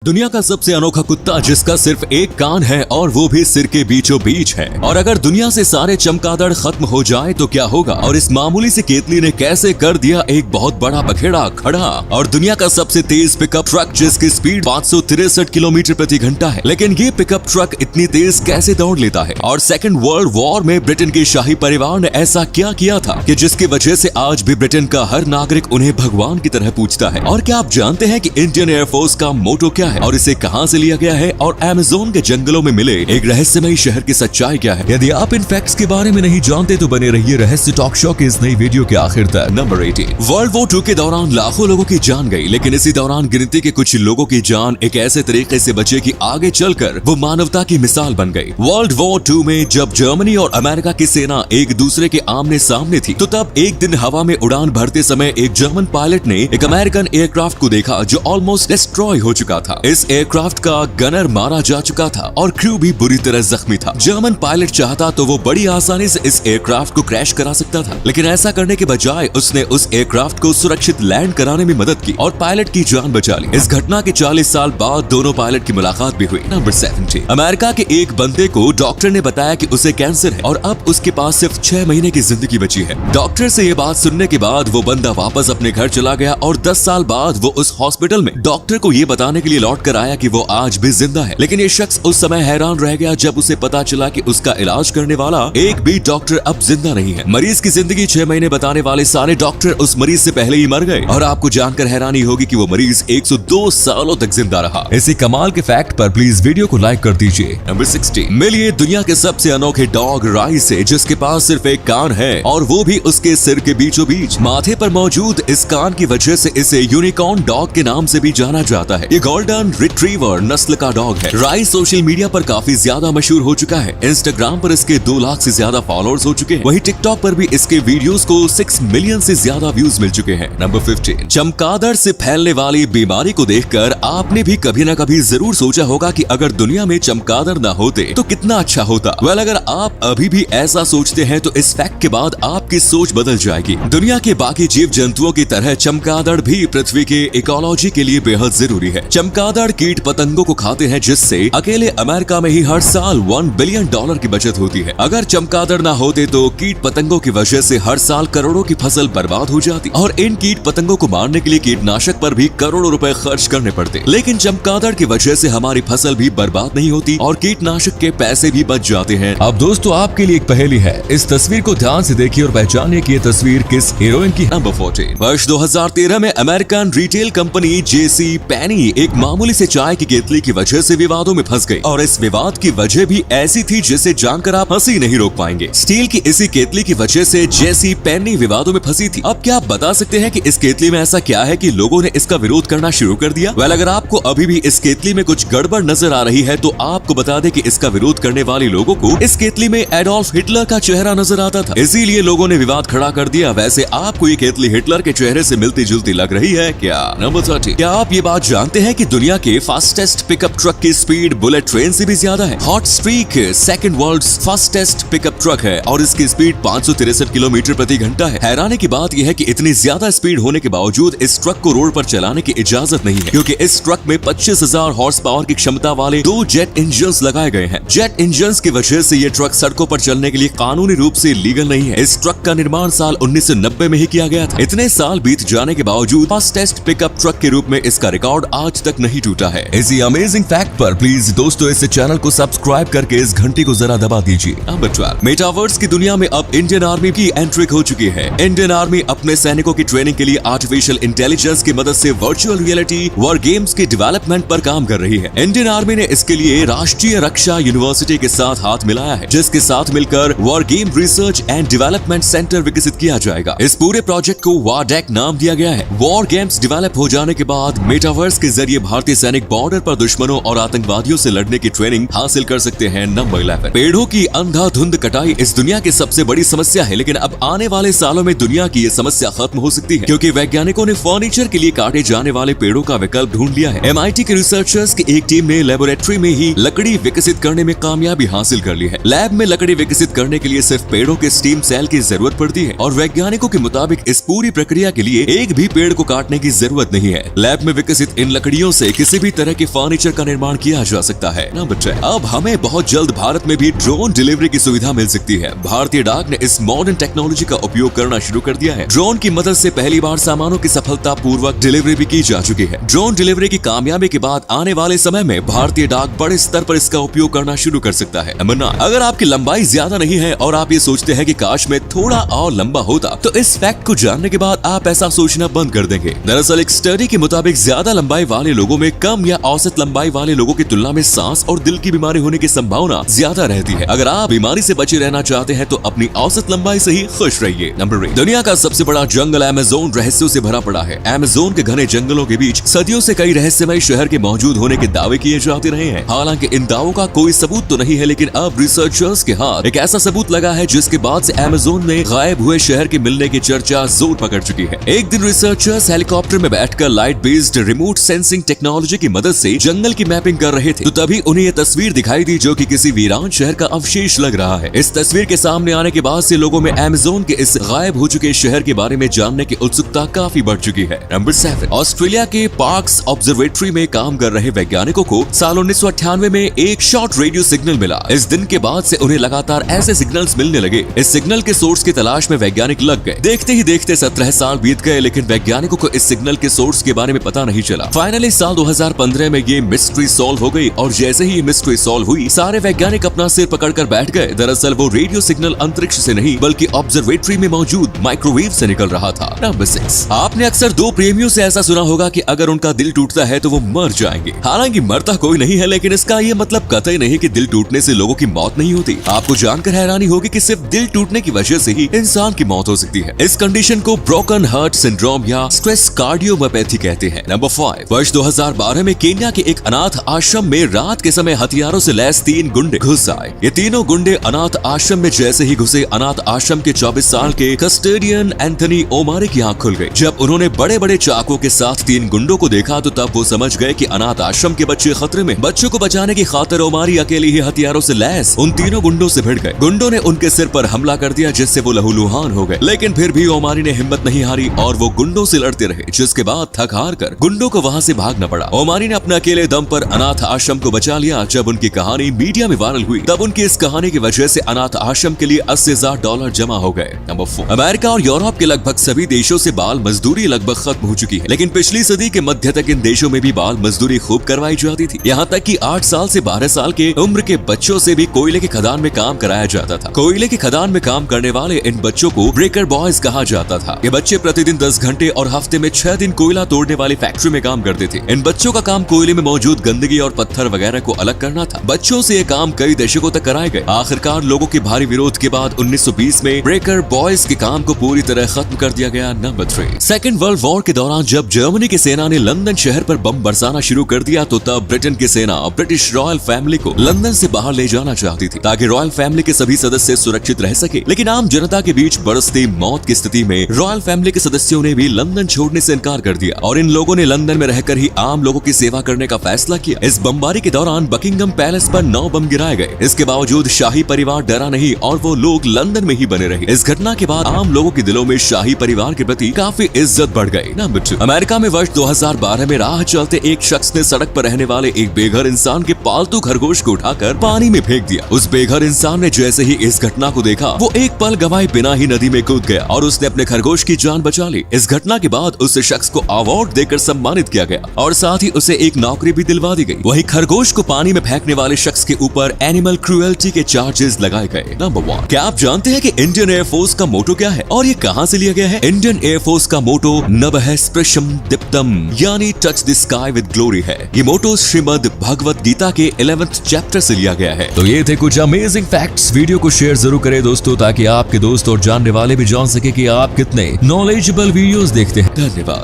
दुनिया का सबसे अनोखा कुत्ता जिसका सिर्फ एक कान है और वो भी सिर के बीचों बीच है। और अगर दुनिया से सारे चमगादड़ खत्म हो जाए तो क्या होगा। और इस मामूली सी केतली ने कैसे कर दिया एक बहुत बड़ा बखेड़ा खड़ा। और दुनिया का सबसे तेज पिकअप ट्रक जिसकी स्पीड 563 किलोमीटर प्रति घंटा है। लेकिन ये पिकअप ट्रक इतनी तेज कैसे दौड़ लेता है। और सेकेंड वर्ल्ड वॉर में ब्रिटेन के शाही परिवार ने ऐसा क्या किया था कि जिसकी वजह से आज भी ब्रिटेन का हर नागरिक उन्हें भगवान की तरह पूछता है। और क्या आप जानते हैं कि इंडियन एयरफोर्स का मोटो क्या है और इसे कहां से लिया गया है। और अमेज़न के जंगलों में मिले एक रहस्यमयी शहर की सच्चाई क्या है। यदि आप इन फैक्ट्स के बारे में नहीं जानते तो बने रहिए रहस्य टॉक शो के इस नई वीडियो के आखिर तक। नंबर 18। वर्ल्ड वॉर 2 के दौरान लाखों लोगों की जान गई, लेकिन इसी दौरान गिनती के कुछ लोगों की जान एक ऐसे तरीके से बचे कि आगे चलकर वो मानवता की मिसाल बन गई। वर्ल्ड वॉर 2 में जब जर्मनी और अमेरिका की सेना एक दूसरे के आमने सामने थी तो तब एक दिन हवा में उड़ान भरते समय एक जर्मन पायलट ने एक अमेरिकन एयरक्राफ्ट को देखा जो ऑलमोस्ट डिस्ट्रॉय हो चुका था। इस एयरक्राफ्ट का गनर मारा जा चुका था और क्रू भी बुरी तरह जख्मी था। जर्मन पायलट चाहता तो वो बड़ी आसानी से इस एयरक्राफ्ट को क्रैश करा सकता था, लेकिन ऐसा करने के बजाय उसने उस एयरक्राफ्ट को सुरक्षित लैंड कराने में मदद की और पायलट की जान बचा ली। इस घटना के 40 साल बाद दोनों पायलट की मुलाकात भी हुई। नंबर 17। अमेरिका के एक बंदे को डॉक्टर ने बताया कि उसे कैंसर है और अब उसके पास सिर्फ 6 महीने की जिंदगी बची है। डॉक्टर से ये बात सुनने के बाद वो बंदा वापस अपने घर चला गया और 10 साल बाद वो उस हॉस्पिटल में डॉक्टर को ये बताने के लिए लौट कर आया कि वो आज भी जिंदा है। लेकिन ये शख्स उस समय हैरान रह गया जब उसे पता चला कि उसका इलाज करने वाला एक भी डॉक्टर अब जिंदा नहीं है। मरीज की जिंदगी 6 महीने बताने वाले सारे डॉक्टर उस मरीज से पहले ही मर गए। और आपको जानकर हैरानी होगी कि वो मरीज 102 सालों तक जिंदा रहा। इसी कमाल के फैक्ट पर प्लीज वीडियो को लाइक कर दीजिए। नंबर 16। मिलिए दुनिया के सबसे अनोखे डॉग राई से जिसके पास सिर्फ एक कान है और वो भी उसके सिर के बीचों बीच। माथे पर मौजूद इस कान की वजह से इसे यूनिकॉर्न डॉग के नाम से भी जाना जाता है। ये गोल्डन रिट्रीवर नस्ल का डॉग है। राई सोशल मीडिया पर काफी ज्यादा मशहूर हो चुका है। इंस्टाग्राम पर इसके 2 लाख से ज्यादा फॉलोअर्स हो चुके हैं। वहीं टिकटॉक पर भी इसके वीडियोस को 6 मिलियन से ज्यादा व्यूज मिल चुके हैं। नंबर 15। चमगादड़ से फैलने वाली बीमारी को देखकर आपने भी कभी न कभी जरूर सोचा होगा कि अगर दुनिया में चमगादड़ न होते तो कितना अच्छा होता। वेल, अगर आप अभी भी ऐसा सोचते हैं तो इस फैक्ट के बाद आपकी सोच बदल जाएगी। दुनिया के बाकी जीव जंतुओं की तरह चमगादड़ भी पृथ्वी के इकोलॉजी के लिए बेहद जरूरी है। चमगादड़ कीट पतंगों को खाते हैं जिससे अकेले अमेरिका में ही हर साल $1 बिलियन की बचत होती है। अगर चमगादड़ ना होते तो कीट पतंगों की वजह से हर साल करोड़ों की फसल बर्बाद हो जाती और इन कीट पतंगों को मारने के लिए कीटनाशक पर भी करोड़ों रुपए खर्च करने पड़ते। लेकिन चमगादड़ की वजह से हमारी फसल भी बर्बाद नहीं होती और कीटनाशक के पैसे भी बच जाते हैं। अब दोस्तों आपके लिए एक पहेली है। इस तस्वीर को ध्यान से देखिए और पहचानिए कि ये तस्वीर किस हीरोइन की। नंबर 14। वर्ष 2013 में अमेरिकन रिटेल कंपनी जेसी पेनी एक मामूली से चाय की केतली की वजह से विवादों में फंस गई और इस विवाद की वजह भी ऐसी थी जिसे जानकर आप हंसी नहीं रोक पाएंगे। स्टील की इसी केतली की वजह से जेसी पेनी विवादों में फंसी थी। अब क्या आप बता सकते हैं कि इस केतली में ऐसा क्या है कि लोगों ने इसका विरोध करना शुरू कर दिया। वेल, अगर आपको अभी भी इस केतली में कुछ गड़बड़ नजर आ रही है तो आपको बता दें कि इसका विरोध करने वाले लोगों को इस केतली में एडोल्फ हिटलर का चेहरा नजर आता था, इसीलिए लोगों ने विवाद खड़ा कर दिया। वैसे आपको ये केतली हिटलर के चेहरे से मिलती जुलती लग रही है क्या। नंबर 30। क्या आप ये बात जानते हैं कि दुनिया के फास्टेस्ट पिकअप ट्रक की स्पीड बुलेट ट्रेन से भी ज्यादा है। Hot streak second world's fastest pickup truck है और इसकी स्पीड 563 किलोमीटर प्रति घंटा है। हैरानी की बात यह है कि इतनी ज्यादा स्पीड होने के बावजूद इस ट्रक को रोड पर चलाने की इजाजत नहीं है, क्योंकि इस ट्रक में 25,000 हॉर्स पावर की क्षमता वाले 2 जेट इंजन्स लगाए गए हैं। जेट इंजन्स की वजह से ये ट्रक सड़कों पर चलने के लिए कानूनी रूप से लीगल नहीं है। इस ट्रक का निर्माण साल 1990 में ही किया गया था। इतने साल बीत जाने के बावजूद फास्टेस्ट पिकअप ट्रक के रूप में इसका रिकॉर्ड आज तक नहीं टूटा है। इसी अमेजिंग फैक्ट पर प्लीज दोस्तों इस चैनल को सब्सक्राइब करके इस घंटी को जरा दबा दीजिए। नंबर 12। मेटावर्स की दुनिया में अब इंडियन आर्मी की एंट्री हो चुकी है। इंडियन आर्मी अपने सैनिकों की ट्रेनिंग के लिए आर्टिफिशियल इंटेलिजेंस की मदद से वर्चुअल रियलिटी वॉर गेम्स के डेवलपमेंट पर काम कर रही है। इंडियन आर्मी ने इसके लिए राष्ट्रीय रक्षा यूनिवर्सिटी के साथ हाथ मिलाया है, जिसके साथ मिलकर war game research and development centre विकसित किया जाएगा। इस पूरे प्रोजेक्ट को वारडेक नाम दिया गया है। वॉर गेम्स डेवलप हो जाने के बाद मेटावर्स के जरिए भारतीय सैनिक बॉर्डर पर दुश्मनों और आतंकवादियों से लड़ने की ट्रेनिंग हासिल कर सकते हैं। नंबर 11। पेड़ों की अंधाधुंध कटाई इस दुनिया की सबसे बड़ी समस्या है, लेकिन अब आने वाले सालों में दुनिया की ये समस्या खत्म हो सकती है, क्योंकि वैज्ञानिकों ने फर्नीचर के लिए काटे जाने वाले पेड़ों का विकल्प ढूंढ लिया है। MIT के रिसर्चर्स की एक टीम ने लेबोरेटरी में ही लकड़ी विकसित करने में कामयाबी हासिल कर ली है। लैब में लकड़ी विकसित करने के लिए सिर्फ पेड़ों के स्टीम सेल की जरूरत पड़ती है और वैज्ञानिकों के मुताबिक इस पूरी प्रक्रिया के लिए एक भी पेड़ को काटने की जरूरत नहीं है। लैब में विकसित इन लकड़ियों से किसी भी तरह के फर्नीचर का निर्माण किया जा सकता है। नंबर 10, अब हमें बहुत जल्द भारत में भी ड्रोन डिलीवरी की सुविधा मिल सकती है। भारतीय डाक ने इस मॉडर्न टेक्नोलॉजी का उपयोग करना शुरू कर दिया है। ड्रोन की मदद से पहली बार सामानों की सफलतापूर्वक डिलीवरी भी की जा चुकी है। ड्रोन डिलीवरी की कामयाबी के बाद आने वाले समय में भारतीय डाक बड़े स्तर पर इसका उपयोग करना शुरू कर सकता है। नंबर 9, अगर आपकी लंबाई ज्यादा नहीं है और आप ये सोचते हैं कि काश में थोड़ा और लंबा होता, तो इस फैक्ट को जानने के बाद आप ऐसा सोचना बंद कर देंगे। दरअसल एक स्टडी के मुताबिक ज्यादा लंबाई वाले लोगों में कम या औसत लंबाई वाले लोगों की तुलना में सांस और दिल की बीमारी होने की संभावना ज्यादा रहती है। अगर आप बीमारी से बचे रहना चाहते हैं तो अपनी औसत लंबाई से ही खुश रहिए। नंबर 8, दुनिया का सबसे बड़ा जंगल अमेज़न रहस्यों से भरा पड़ा है। अमेज़न के घने जंगलों के बीच सदियों से कई रहस्यमय शहर के मौजूद होने के दावे किए जाते रहे हैं। हालांकि इन दावों का कोई सबूत तो नहीं है, लेकिन अब रिसर्चर्स के हाथ एक ऐसा सबूत लगा है जिसके बाद से अमेज़न में गायब हुए शहर के मिलने की चर्चा जोर पकड़ चुकी है। एक दिन रिसर्चर्स हेलीकॉप्टर में बैठकर light based remote sensing technology की मदद से जंगल की मैपिंग कर रहे थे, तो तभी उन्हें यह तस्वीर दिखाई दी जो कि किसी वीरान शहर का अवशेष लग रहा है। इस तस्वीर के सामने आने के बाद से लोगों में अमेज़न के इस गायब हो चुके शहर के बारे में जानने की उत्सुकता काफी बढ़ चुकी है। नंबर 7, ऑस्ट्रेलिया के पार्क्स ऑब्जर्वेटरी में काम कर रहे वैज्ञानिकों को साल 1998 में एक शॉर्ट रेडियो सिग्नल मिला। इस दिन के बाद से उन्हें लगातार ऐसे सिग्नल्स मिलने लगे। इस सिग्नल के सोर्स की तलाश में वैज्ञानिक लग गए। देखते ही देखते 17 साल बीत गए, लेकिन वैज्ञानिकों को इस सिग्नल के सोर्स के बारे में पता नहीं चला। फाइनली साल 2015 में ये मिस्ट्री सॉल्व हो गई, और जैसे ही ये मिस्ट्री सॉल्व हुई, सारे वैज्ञानिक अपना सिर पकड़कर बैठ गए। दरअसल वो रेडियो सिग्नल अंतरिक्ष से नहीं बल्कि ऑब्जर्वेटरी में मौजूद माइक्रोवेव से निकल रहा था। नंबर 6, आपने अक्सर दो प्रेमियों से ऐसा सुना होगा कि अगर उनका दिल टूटता है तो वो मर जाएंगे। हालांकि मरता कोई नहीं है, लेकिन इसका ये मतलब कतई नहीं कि दिल टूटने से लोगों की मौत नहीं होती। आपको जानकर हैरानी होगी कि सिर्फ दिल टूटने की वजह से ही इंसान की मौत हो सकती है। इस कंडीशन को ब्रोकन हार्ट सिंड्रोम या स्ट्रेस कार्डियोमायोपैथी कहते हैं। नंबर 5, वर्ष 2012 में केन्या के एक अनाथ आश्रम में रात के समय हथियारों से लैस 3 गुंडे घुस आए। ये तीनों गुंडे अनाथ आश्रम में जैसे ही घुसे, अनाथ आश्रम के 24 साल के कस्टोडियन एंथनी ओमारी की आंख खुल गई। जब उन्होंने बड़े बड़े चाकुओं के साथ 3 गुंडों को देखा तो तब वो समझ गए कि अनाथ आश्रम के बच्चे खतरे में। बच्चों को बचाने की खातिर ओमारी अकेले ही हथियारों से लैस उन तीनों गुंडों से भिड़ गए। गुंडों ने उनके सिर पर हमला कर दिया, जिससे वो लहूलुहान हो गए। लेकिन फिर भी ओमारी ने हिम्मत नहीं हारी और वो गुंडों से लड़ते रहे, जिसके बाद थक हार कर गुंडों को वहां से भागना पड़ा। ओमारी ने अपने अकेले दम पर अनाथ आश्रम को बचा लिया। जब उनकी कहानी मीडिया में वायरल हुई, तब उनकी इस कहानी की वजह से अनाथ आश्रम के लिए $80,000 जमा हो गए। नंबर 4, अमेरिका और यूरोप के लगभग सभी देशों से बाल मजदूरी लगभग खत्म हो चुकी है, लेकिन पिछली सदी के मध्य तक इन देशों में भी बाल मजदूरी खूब करवाई जाती थी। यहाँ तक कि 8 साल से 12 साल के उम्र के बच्चों से भी कोयले की खदान में काम कराया जाता था। कोयले की खदान में काम करने वाले इन बच्चों को ब्रेकर बॉयज कहा जाता था। ये बच्चे प्रतिदिन 10 घंटे और हफ्ते में 6 दिन कोयला तोड़ने वाली फैक्ट्री में काम करते थे। इन बच्चों का काम कोयले में मौजूद गंदगी और पत्थर वगैरह को अलग करना था। बच्चों से ये काम कई दशकों तक कराए गए। आखिरकार लोगों के भारी विरोध के बाद 1920 में ब्रेकर बॉयज के काम को पूरी तरह खत्म कर दिया गया। नंबर 3, सेकेंड वर्ल्ड वॉर के दौरान जब जर्मनी की सेना ने लंदन शहर पर बम बरसाना शुरू कर दिया, तो तब ब्रिटेन की सेना ब्रिटिश रॉयल फैमिली को लंदन से बाहर ले जाना चाहती थी, ताकि रॉयल फैमिली के सभी सदस्य सुरक्षित रह सके। लेकिन आम जनता के बीच बरसती मौत की स्थिति में रॉयल फैमिली के सदस्यों ने भी लंदन छोड़ने से इनकार कर दिया, और इन लोगों ने लंदन में रहकर ही आम लोगों की सेवा करने का फैसला किया। इस बमबारी के दौरान बकिंगम पैलेस पर 9 बम गिराए गए। इसके बावजूद शाही परिवार डरा नहीं और वो लोग लंदन में ही बने रहे। इस घटना के बाद आम लोगों के दिलों में शाही परिवार के प्रति काफी इज्जत बढ़ गई। नंबर 2, अमेरिका में वर्ष 2012 में राह चलते एक शख्स ने सड़क पर रहने वाले एक बेघर इंसान के पालतू खरगोश को उठाकर पानी में फेंक दिया। उस बेघर इंसान ने जैसे ही इस घटना को देखा, वो एक पल गवाए बिना ही नदी में कूद गया और उसने अपने खरगोश की जान बचा ली। इस घटना के बाद उस शख्स को अवार्ड देकर सम्मानित किया गया और साथ ही उसे एक नौकरी भी दिलवा दी गई। वहीं खरगोश को पानी में फेंकने वाले शख्स के ऊपर एनिमल क्रूएल्टी के चार्जेस लगाए गए। नंबर 1, क्या आप जानते हैं कि इंडियन एयरफोर्स का मोटो क्या है और ये कहां से लिया गया है? इंडियन एयरफोर्स का मोटो नभः स्पृशं दीप्तम् यानी touch the sky with glory है। ये मोटो श्रीमद् भगवत गीता के 11th चैप्टर से लिया गया है। तो ये थे कुछ अमेजिंग फैक्ट्स। वीडियो को शेयर जरूर करें दोस्तों, ताकि आपके दोस्त और जानने वाले भी जान सके कि आप कितने नॉलेजेबल वीडियोस देखते हैं। धन्यवाद।